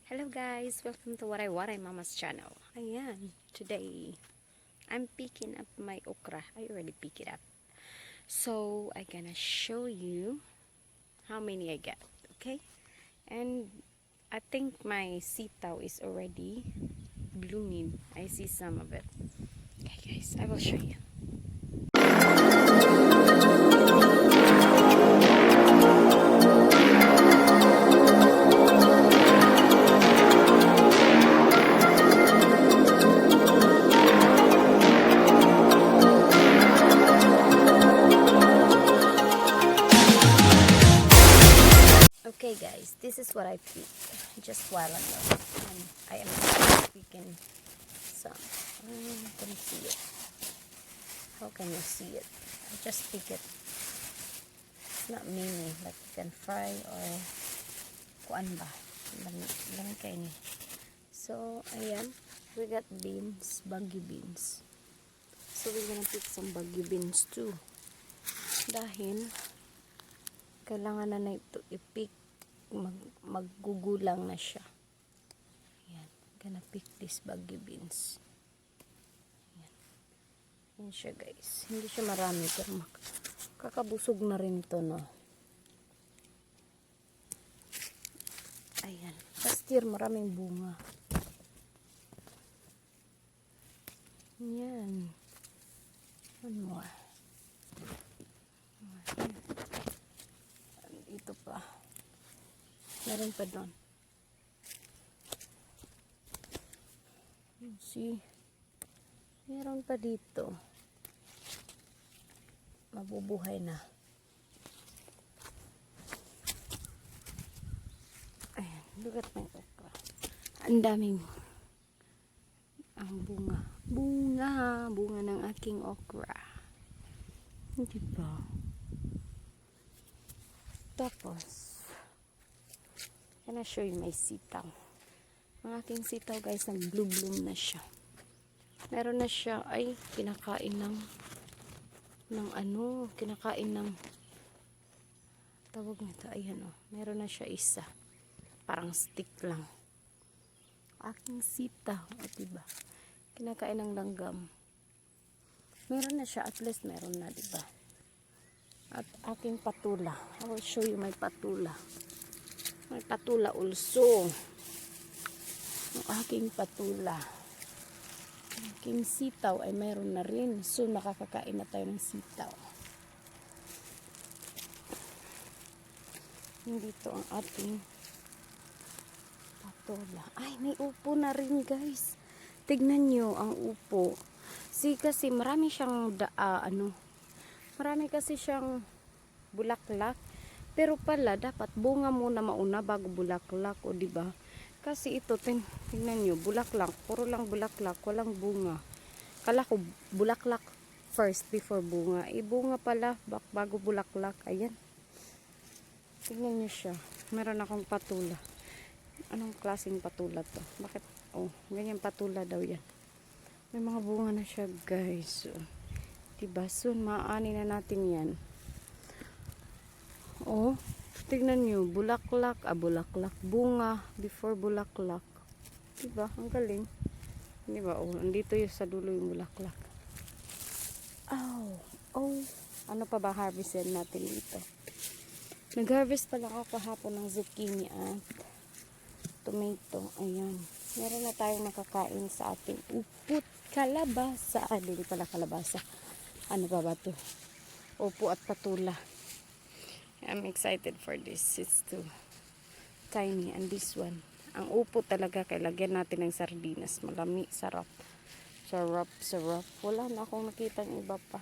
Hello guys, welcome to Waray Mama's channel. Ayan, today I'm picking up my okra. I already picked it up. So I'm gonna show you how many I get, okay? And I think my sitaw is already blooming. I see some of it. Okay guys, I will show you. Okay guys, this is what I picked just while ago. I am picking some. Can you see it? How can you see it? I just pick it. It's not mini, like you can fry or kuan ba? Lang kayo ni. So, ayan. We got beans, baggy beans. So, we're gonna pick some baggy beans too. Dahil, kailangan na ito i-pick. Maggugulang na siya. Ayan. Gonna pick this baggy beans. Ayan. Ayan siya guys. Hindi siya marami pero kakabusog na rin ito, no? Ayan. Last year maraming bunga. Ayan. One more. Ito pa. Meron pa doon. See? Meron pa dito. Mabubuhay na. Ayan. Look at my okra. Ang daming ang bunga. Bunga ng aking okra. Hindi ba? Tapos, can I show you my sitaw? Ang aking sitaw guys, nag-bloom na siya. Meron na siya, ay, kinakain ng kinakain ng, tawag nito, ayan o. Meron na siya isa. Parang stick lang. Aking sitaw, o diba? Kinakain ng langgam. Meron na siya, at least meron na, diba? At aking patula. I will show you my patula. May patula also. Ang aking patula. Ang aking sitaw ay mayroon na rin. So, makakakain na tayo ng sitaw. Dito ang ating patula. Ay, may upo na rin guys. Tignan nyo ang upo. Kasi marami siyang marami kasi siyang bulaklak. Pero pala, dapat bunga muna mauna bago bulaklak, o diba? Kasi ito, tingnan nyo, bulaklak. Puro lang bulaklak, walang bunga. Kala ko bulaklak first before bunga. Bunga pala bago bulaklak. Ayan. Tingnan nyo siya. Meron akong patula. Anong klaseng patula to? Bakit? Oh, ganyan patula daw yan. May mga bunga na siya, guys. So, diba? Soon, maaani na natin yan. Oh, tignan nyo, bulaklak, bunga, before bulaklak. Diba? Ang galing. Diba? Oh, andito yung sa dulo yung bulaklak. Ano pa ba harvestin natin dito? Nag-harvest pala ako kahapon ng zucchini at tomato. Ayan. Meron na tayong makakain sa ating upot kalabasa. Hindi pala kalabasa. Ano pa ba ito? Upo at patula. I'm excited for this. It's too tiny. And this one. Ang upo talaga, kailangan natin ng sardinas. Malami, sarap. Sarap. Wala na akong nakita ng iba pa.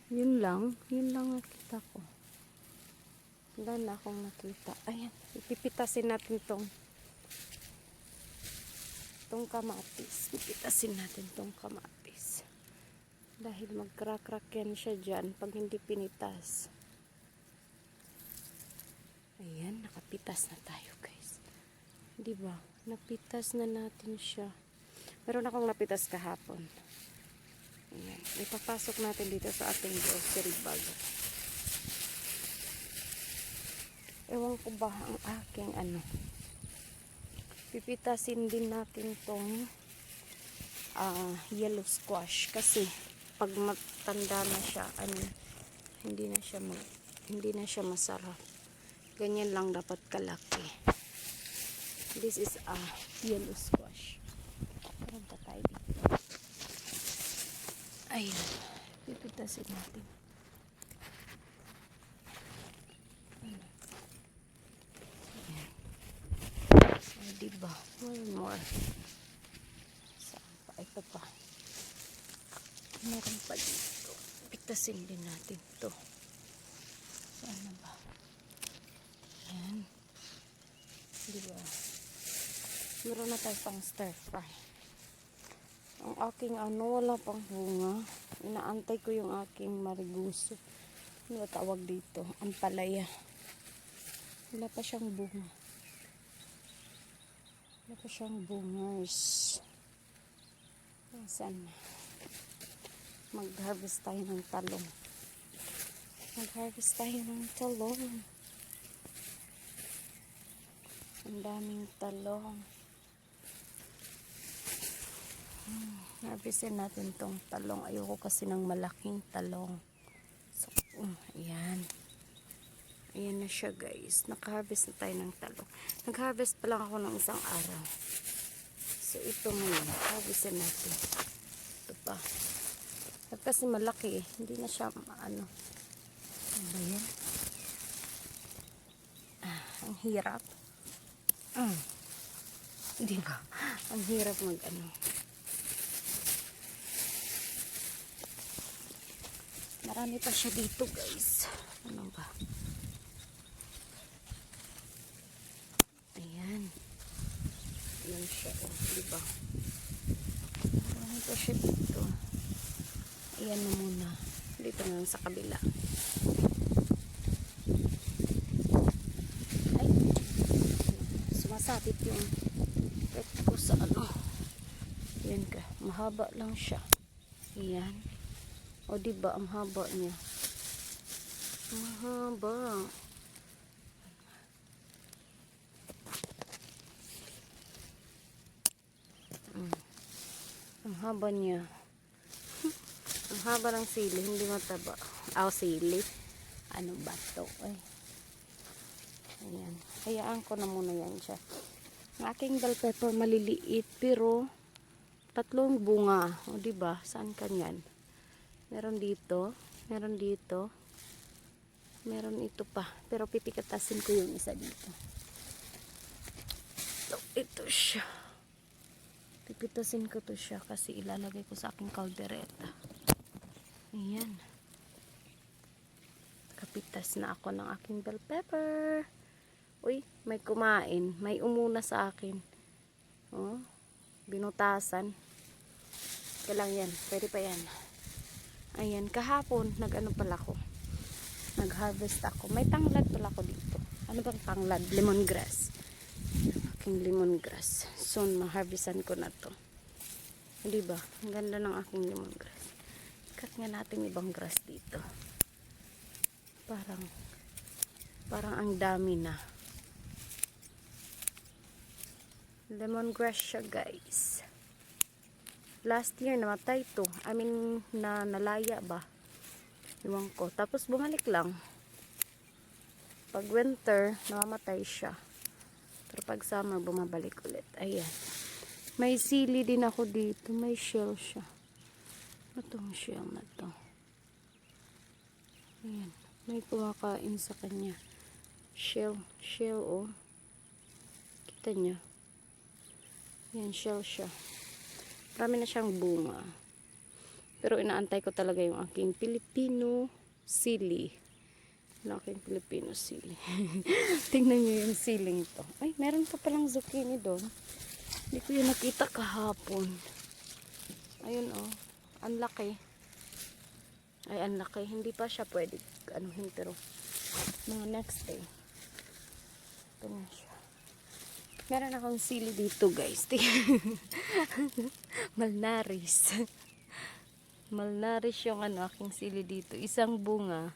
Yun lang nakita ko. Wala na akong nakita. Ayan, ipipitasin natin tong kamatis. Ipipitasin natin tong kamatis. Dahil mag-crack yan siya dyan pag hindi pinitas. Ayan, nakapitas na tayo guys. Diba? Napitas na natin siya. Meron akong napitas kahapon. Ayan. Ipapasok natin dito sa ating grocery bag. Ewan ko ba ang aking Pipitasin din natin tong yellow squash kasi pag matanda na siya, hindi na siya masarap. Ganyan lang dapat kalaki. This is a yellow squash. Meron pa tayo dito. Ayun. Pipitasin natin. Diba? More. Saan pa? Ito pa. Meron pa dito. Pitasin din natin to. Saan na ba? Ayan. Diba? Meron na tayo pang stir fry. Ang aking wala pang bunga. Inaantay ko yung aking mariguso. Ano tawag dito? Ampalaya. Wala pa siyang bunga. Wala pa siyang bungers. Saan na? Mag-harvest tayo ng talong. Mag-harvest tayo ng talong. Ang daming talong. Harvestin natin tong talong. Ayoko kasi ng malaking talong. So, ayan. Ayan na siya guys. Naka-harvest na tayo ng talong. Nag-harvest pa lang ako ng isang araw. So ito ngayon. Harvestin natin. Ito pa. Kasi malaki eh. Hindi na siya ano ba yan? Ang hirap. Diba? Ang hirap Marami pa siya dito guys. Ano ba? Ayan. Ayan siya. Diba? Marami pa siya dito. Ayan na muna. Dito na lang sa kabila. Ay. Sumasabit yung pet ko sa Ayan ka. Mahaba lang siya. Ayan. O diba ang haba niya? Mahaba. Ang haba niya. Ang haba ng sili, hindi mataba. Sili. Ano ba to? Ay. Ayan. Hayaan ko na muna yan siya. Ang aking bell pepper maliliit pero 3 bunga. O diba? Saan kanyan? Meron dito. Meron dito. Meron ito pa. Pero pipikatasin ko yung isa dito. So, ito siya. Pipitasin ko to siya kasi ilalagay ko sa aking kaldereta. Ayan. Kapitas na ako ng aking bell pepper. Uy, may kumain. May umuna sa akin. Oh, binutasan. Ito lang yan. Pwede pa yan. Ayan, kahapon pala ako. Nag-harvest ako. May tanglad pala ako dito. Ano bang tanglad? Lemongrass. Aking lemongrass. Soon, ma-harvestan ko na to. Diba? Ang ganda ng aking lemongrass. Cut nga natin ibang grass dito. Parang ang dami na. Lemongrass siya guys. Last year namatay to. Nalaya ba? Iwan ko. Tapos bumalik lang. Pag winter, namamatay siya. Pero pag summer, bumabalik ulit. Ayan. May sili din ako dito. May shell siya. Itong shell na to. Ayan. May kumakain sa kanya. Shell. Shell, oh. Kita niya. Ayan, shell siya. Marami na siyang bunga. Pero inaantay ko talaga yung aking Filipino sili. Yung aking Filipino sili. Tingnan nyo yung siling to. Ay, meron pa palang zucchini doon. Hindi ko yung nakita kahapon. Ayun oh. Ang laki. Ay, ang laki. Hindi pa siya pwede pero mga next day. Ito na siya. Meron akong sili dito guys. Malnaris. Malnaris yung aking sili dito. Isang bunga.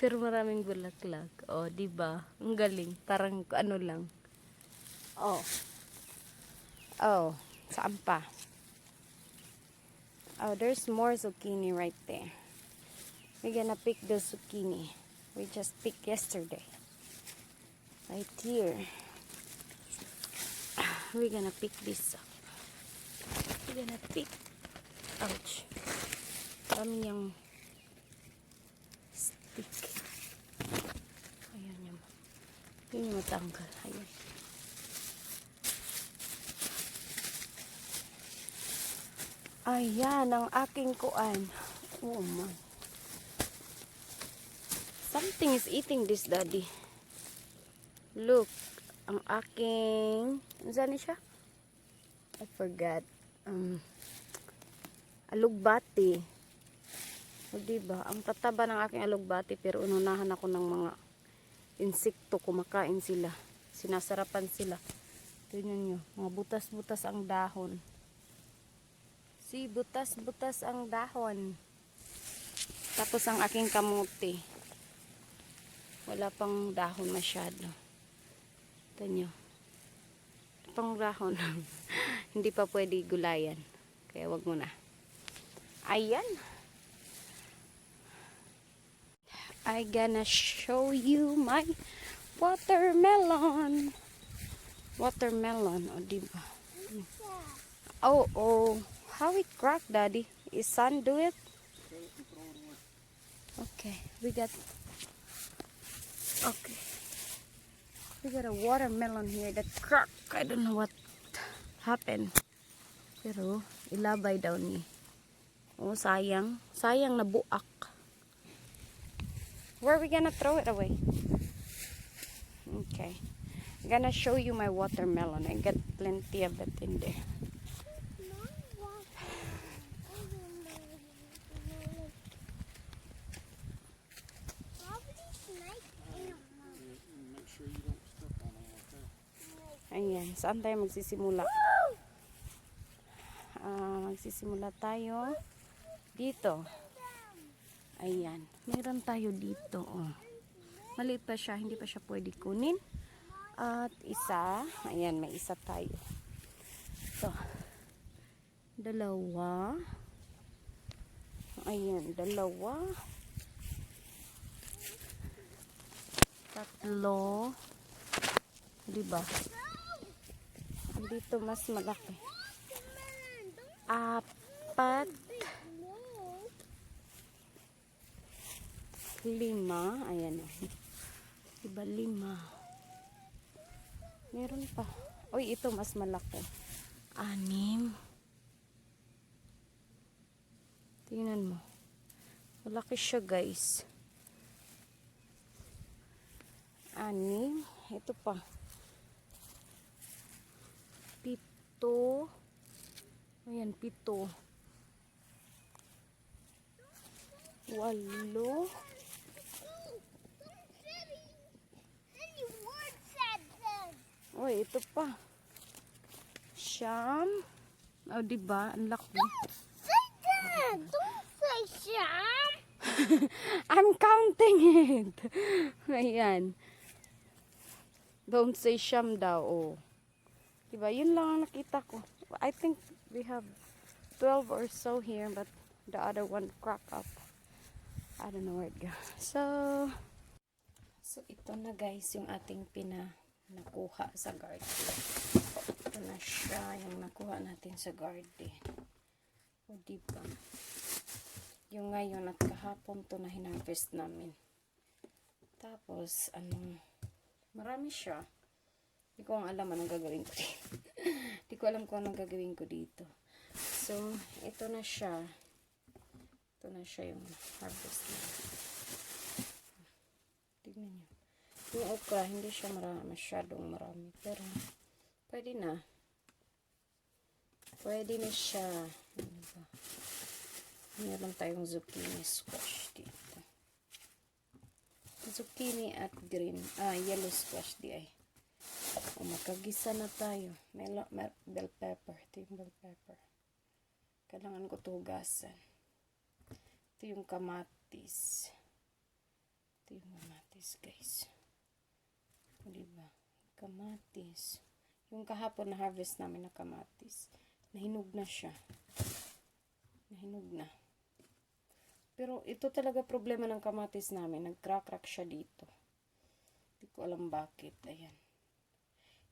Pero maraming bulaklak. O, diba? Ang galing. Parang lang. Oh. Oh. Saan pa? Oh, there's more zucchini right there. We're gonna pick the zucchini. We just picked yesterday. Right here. We're gonna pick this up. We're gonna pick. Ouch. Dami yung stick. Ayan yung. Yun yung matanggal. Ayan. Ayan ang aking kuan. Oh my. Something is eating this, Daddy. Look. Ang aking... Ano siya? I forgot. Alugbati. O diba? Ang tataba ng aking alugbati. Pero ununahan ako ng mga insekto. Kumakain sila. Sinasarapan sila. Tingnan nyo. Mga butas-butas ang dahon. Si butas-butas ang dahon. Tapos ang aking kamuti. Wala pang dahon masyado. Ito nyo. Pang dahon. Hindi pa pwede gulayan. Kaya wag mo na. Ayan. I gonna show you my watermelon. Watermelon. O diba? Oh, oh. How it crack, Daddy? Is son do it? Okay. We got... Okay. We got a watermelon here that crack. I don't know what happened. Pero, ilabay daw ni. Oh, sayang. Sayang na buak. Where are we gonna throw it away? Okay. I'm gonna show you my watermelon. I got plenty of it in there. Ayan, saan tayo magsisimula? Magsisimula tayo dito. Ayan, meron tayo dito. Oh. Maliit pa siya, hindi pa siya pwede kunin. At isa, ayan, may isa tayo. So, dalawa. Ayan, dalawa. Tatlo. Diba? Dito mas malaki. Apat. 5. Ayan. Diba 5? Meron pa. Uy, ito mas malaki. 6. Tingnan mo. Malaki siya, guys. 6. Ito pa. 7. Ayan, 7. 8. Uy, ito pa. 9. Oh, diba? Ang laki. Don't say Sham. I'm counting it. Ayan. Don't say Sham daw. Oh. Diba? Yun lang ang nakita ko. I think we have 12 or so here, but the other one cracked up. I don't know where it goes. So ito na, guys, yung ating nakuha sa garden. Ito na siya, yung nakuha natin sa garden. O diba? Yung ngayon at kahapon to na hinarvest namin. Tapos, marami siya. Hindi ko alam anong gagawin ko dito. Hindi ko alam kung anong gagawin ko dito. So, ito na siya. Ito na siya yung harvest na. Tignan nyo. Yung okra, hindi siya masyadong marami. Pero, pwede na. Pwede na siya. Ano ba? Meron tayong zucchini squash dito. Zucchini at green. Yellow squash di ay. O, makagisa na tayo. Bell pepper. Ito yung bell pepper. Kailangan ko tugasan. Ito yung kamatis. Ito yung kamatis, guys. O, diba? Kamatis. Yung kahapon na harvest namin na kamatis. Nahinog na siya. Nahinog na. Pero ito talaga problema ng kamatis namin. Nag-crack-crack siya dito. Hindi ko alam bakit. Ayan.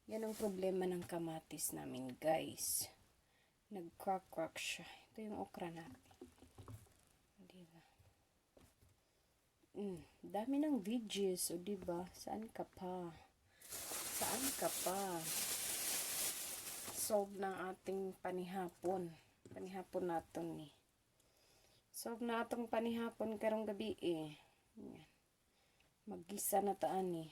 Yan ang problema ng kamatis namin, guys. Nag-crack-crack siya. Ito yung okra natin. Diba? Dami ng veggies. O diba? Saan ka pa? Saan ka pa? Solve ng ating panihapon. Panihapon natin ni. Solve na atong panihapon karong gabi eh. Ayan. Maggisa na taan eh.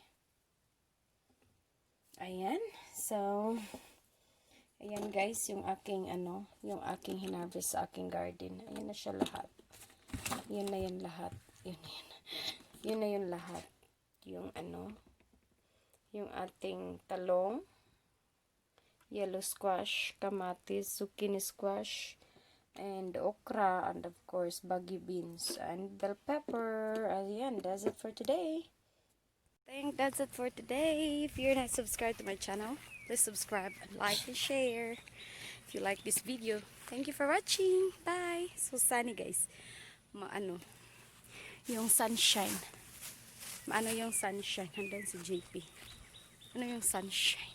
Ayan. So, ayan guys, yung aking yung aking hinarvest sa aking garden. Ayan na siya lahat. Yun na yan lahat. Yun na yun lahat. Yung yung ating talong, yellow squash, kamatis, zucchini squash, and okra, and of course, baggy beans, and bell pepper. Ayan, that's it for today. I think that's it for today. If you're not subscribed to my channel, please subscribe and like and share. If you like this video, thank you for watching. Bye. So sunny guys. Yung sunshine. Yung sunshine. Nandun si JP. Yung sunshine.